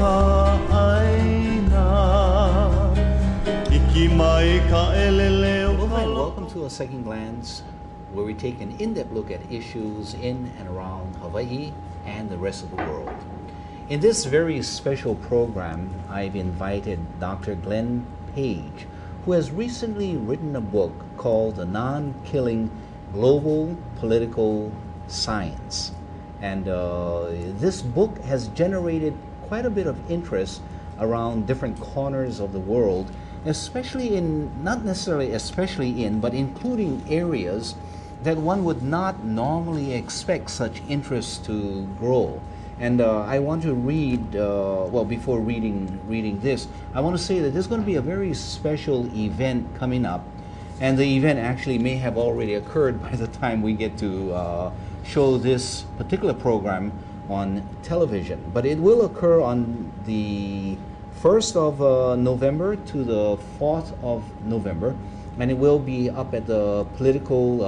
ka aina, iki mai ka elele o ka. Welcome to A Second Glance, where we take an in-depth look at issues in and around Hawaii and the rest of the world. In this very special program, I've invited Dr. Glenn Paige, who has recently written a book called The Nonkilling Global Political Science. And this book has generated quite a bit of interest around different corners of the world, especially in, not necessarily especially in, but including areas that one would not normally expect such interest to grow. And I want to read, well, before reading this, I want to say that there's going to be a very special event coming up, and the event actually may have already occurred by the time we get to show this particular program on television. But it will occur on the 1st of November to the 4th of November, and it will be up at the political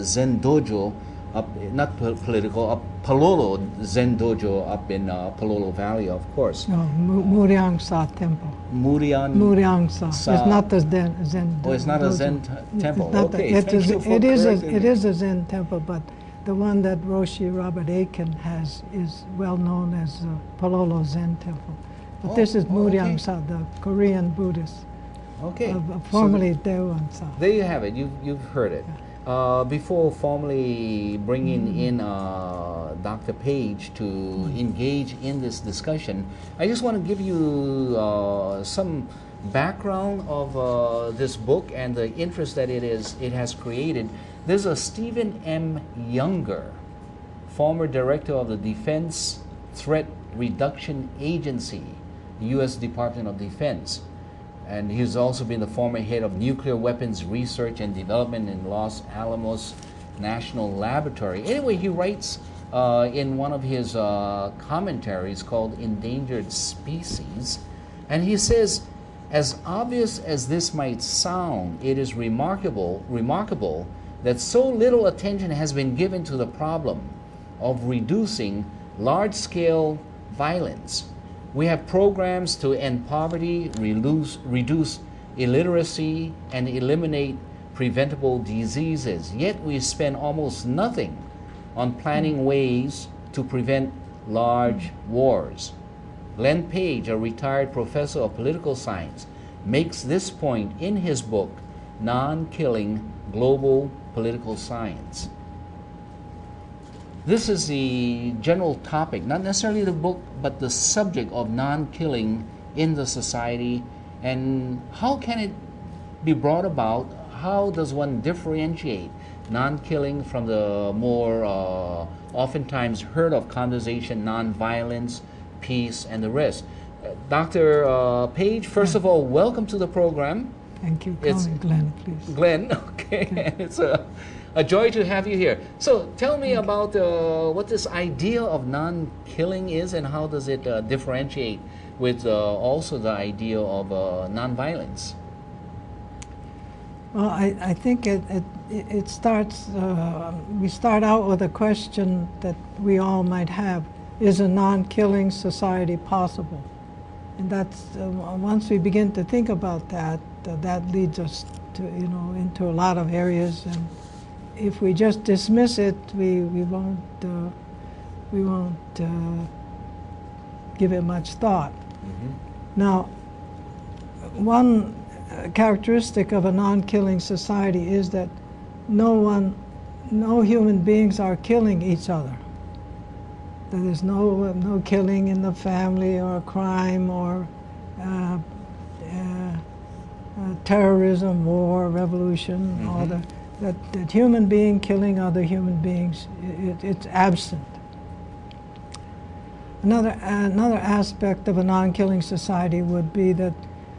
Zen Dojo, up, not political, up Palolo Zen Dojo up in Palolo Valley, of course. No, Muriang Sa Temple. Muriang Sa. It's not the Zen. Oh, it's not a Zen temple. Okay, it is a Zen temple, but the one that Roshi Robert Aiken has is well known as the Palolo Zen Temple. But this is Muriang Sa, the Korean Buddhist. Okay. Formerly Daewon Sa. There you have it. You've heard it. Before formally bringing in Dr. Paige to engage in this discussion, I just want to give you some background of this book and the interest that it has created. There's a Stephen M. Younger, former director of the Defense Threat Reduction Agency, the U.S. Department of Defense. And he's also been the former head of nuclear weapons research and development in Los Alamos National Laboratory. Anyway, he writes in one of his commentaries called Endangered Species, and he says, as obvious as this might sound, it is remarkable that so little attention has been given to the problem of reducing large-scale violence. We have programs to end poverty, reduce illiteracy, and eliminate preventable diseases. Yet we spend almost nothing on planning ways to prevent large wars. Glenn Paige, a retired professor of political science, makes this point in his book, Nonkilling Global Political Science. This is the general topic, not necessarily the book, but the subject of non-killing in the society, and how can it be brought about? How does one differentiate non-killing from the more oftentimes heard of conversation, non-violence, peace, and the rest? Dr. Paige, first of all, welcome to the program. Thank you. Call me Glenn, please. Glenn, okay. It's a joy to have you here. So tell me about what this idea of non-killing is, and how does it differentiate with also the idea of non-violence? Well, I think it starts, we start out with a question that we all might have. Is a non-killing society possible? And that's, once we begin to think about that, that leads us to, into a lot of areas. And if we just dismiss it, we won't give it much thought. Mm-hmm. Now, one characteristic of a non-killing society is that no human beings are killing each other. That there's no killing in the family, or crime, or terrorism, war, revolution, mm-hmm. all that human being killing other human beings, it's absent. Another aspect of a non-killing society would be that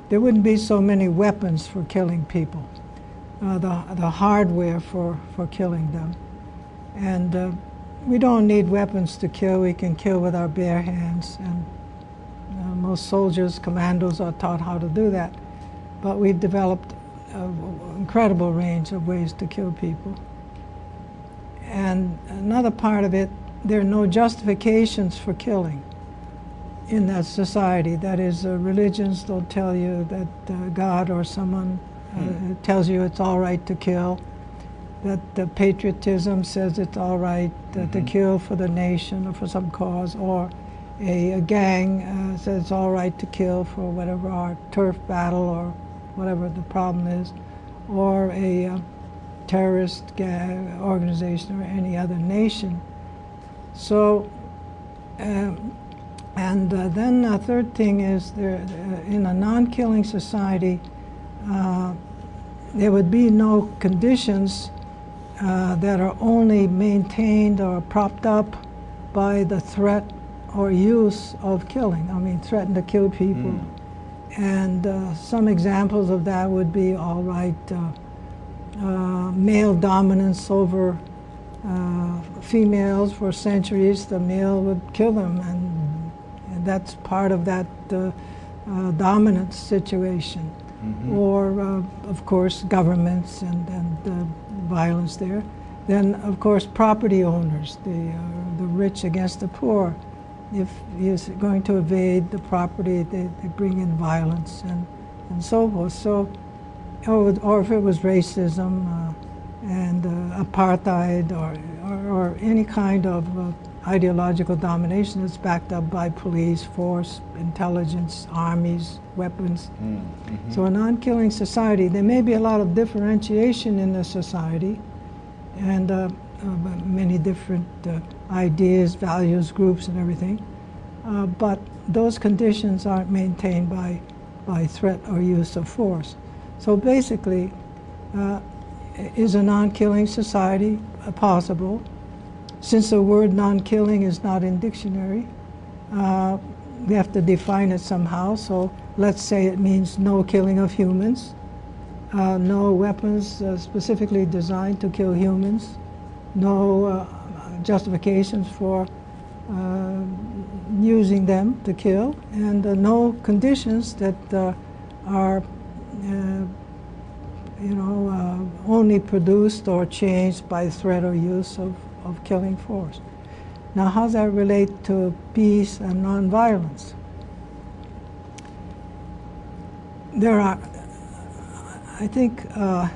there wouldn't be so many weapons for killing people, the hardware for killing them. And we don't need weapons to kill. We can kill with our bare hands, and most soldiers, commandos are taught how to do that. But we've developed an incredible range of ways to kill people. And another part of it, there are no justifications for killing. in that society. That is, religions don't tell you that God or someone tells you it's all right to kill, that the patriotism says it's all right to kill for the nation or for some cause, or a gang says it's all right to kill for whatever, our turf battle or whatever the problem is, or a terrorist organization or any other nation. So, and then the third thing is, in a non-killing society, there would be no conditions that are only maintained or propped up by the threat or use of killing. I mean, threaten to kill people. And some examples of that would be, all right, male dominance over females for centuries. The male would kill them, and that's part of that dominance situation. Or, of course, governments and violence there. Then, of course, property owners, the rich against the poor. If he's going to evade the property, they bring in violence and so forth. So, or if it was racism and apartheid or any kind of ideological domination that's backed up by police, force, intelligence, armies, weapons. So a non-killing society, there may be a lot of differentiation in the society and many different ideas, values, groups, and everything, but those conditions aren't maintained by threat or use of force. So basically, is a non-killing society possible? Since the word non-killing is not in dictionary, we have to define it somehow. So let's say it means no killing of humans, no weapons specifically designed to kill humans, no justifications for using them to kill, and no conditions that are only produced or changed by threat or use of killing force. Now, how does that relate to peace and nonviolence? There are, I think, there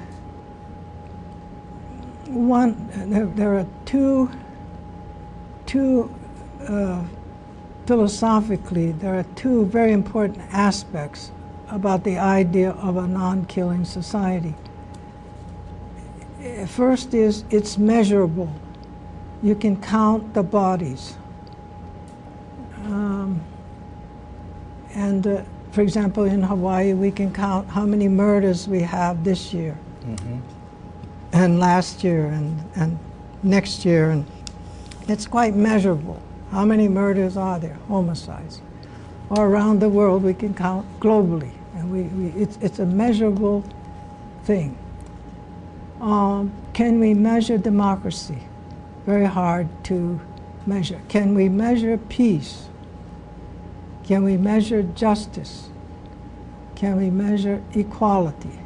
are two philosophically, there are two very important aspects about the idea of a non-killing society. First is, it's measurable. You can count the bodies. For example, in Hawaii, we can count how many murders we have this year, and last year, and next year, and it's quite measurable. How many murders are there, homicides? Or around the world, we can count globally, and it's a measurable thing. Can we measure democracy? Very hard to measure. Can we measure peace? Can we measure justice? Can we measure equality?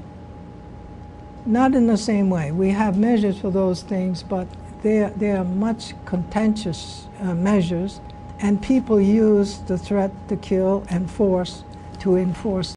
Not in the same way. We have measures for those things, but they are much contentious measures, and people use the threat to kill and force to enforce